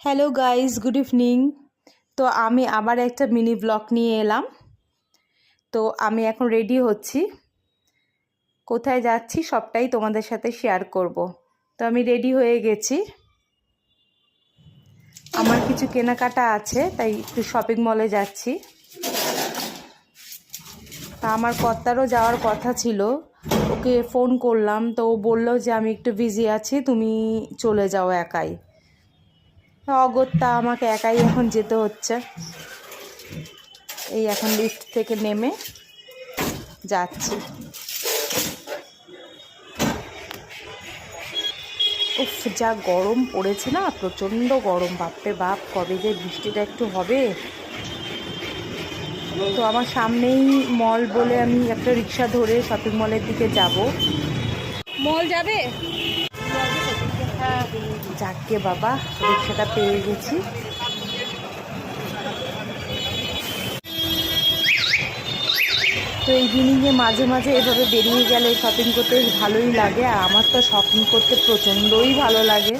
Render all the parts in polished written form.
Hello guys, good evening. তো আমি আবার একটা মিনি ব্লগ নিয়ে এলাম। তো আমি এখন রেডি হচ্ছি, কোথায় যাচ্ছি সবটাই তোমাদের সাথে শেয়ার করব। তো আমি রেডি হয়ে গেছি, আমার কিছু কেনাকাটা আছে, তাই একটু শপিং মলে যাচ্ছি। তা আমার কর্তারও যাওয়ার কথা ছিল, ওকে ফোন করলাম, তো ও বললো যে আমি একটু বিজি আছি, তুমি চলে যাও একাই। অগত্যা আমাকে একাই এখন যেতে হচ্ছে। এই এখন লিফট থেকে নেমে যাচ্ছি। উফ, যা গরম পড়েছে না, প্রচণ্ড গরম, বাপরে বাপ, কবে যে বৃষ্টিটা একটু হবে। তো আমার সামনেই মল বলে আমি একটা রিক্সা ধরে শপিং মলের দিকে যাব। মল যাবে? যাকে বাবা, রিক্সাটা পেয়ে গেছি। তো ইভিনিংয়ে মাঝে মাঝে এভাবে বেরিয়ে গেলে শপিং করতে ভালোই লাগে, আর আমার তো শপিং করতে প্রচণ্ডই ভালো লাগে।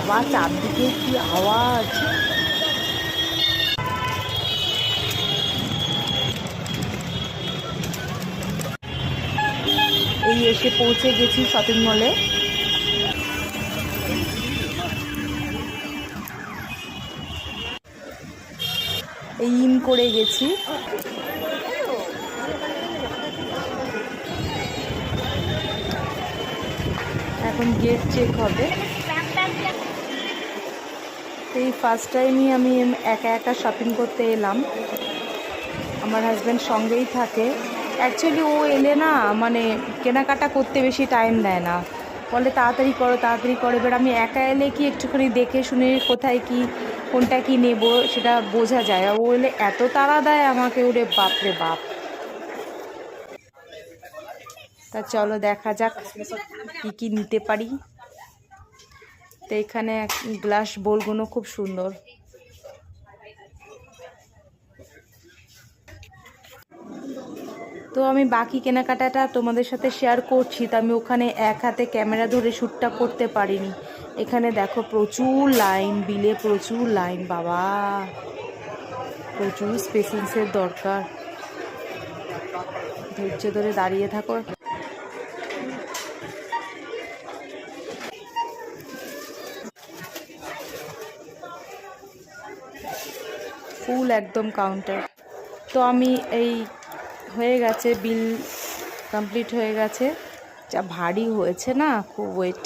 আবার চারদিকে কি আওয়াজ! এই এসে পৌঁছে গেছি শপিং মলে। এই ইন করে গেছি। এখন গেট চেক হবে। এই ফার্স্ট টাইমই আমি একা একা শপিং করতে এলাম। আমার হাজব্যান্ড সঙ্গেই থাকে। অ্যাকচুয়ালি ও এলে না, মানে কেনাকাটা করতে বেশি টাইম দেয় না, বলে তাড়াতাড়ি করো তাড়াতাড়ি করো। এবার আমি একা এলে কি একটুখানি দেখে শুনে কোথায় কি কোনটা কি নেব সেটা বোঝা যায়। ও এলে এত তাড়া দেয় আমাকে, ওরে বাপরে বাপ। তা চলো দেখা যাক কি কি নিতে পারি। তো এখানে গ্লাস বোলগুলো খুব সুন্দর। তো আমি বাকি কেনাকাটাটা তোমাদের সাথে শেয়ার করছি। তো আমি ওখানে এক হাতে ক্যামেরা ধরে শ্যুটটা করতে পারিনি। এখানে দেখো প্রচুর লাইন, বিলে প্রচুর লাইন, বাবা প্রচুর পেশেন্সের দরকার, ধৈর্য ধরে দাঁড়িয়ে থাকো। ফুল একদম কাউন্টার। তো আমি এই হয়ে গেছে, বিল কমপ্লিট হয়ে গেছে। যা ভারী হয়েছে না, খুব ওয়েট।